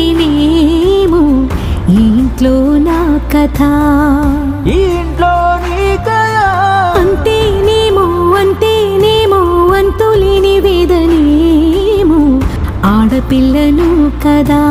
ఇదేనేమో ఈ ఇంట్లో నా కథ. ఈ ఇంట్లో నీ కథ అంతేనేమో అంతులేని వేదనేమో ఆడపిల్లను కదా.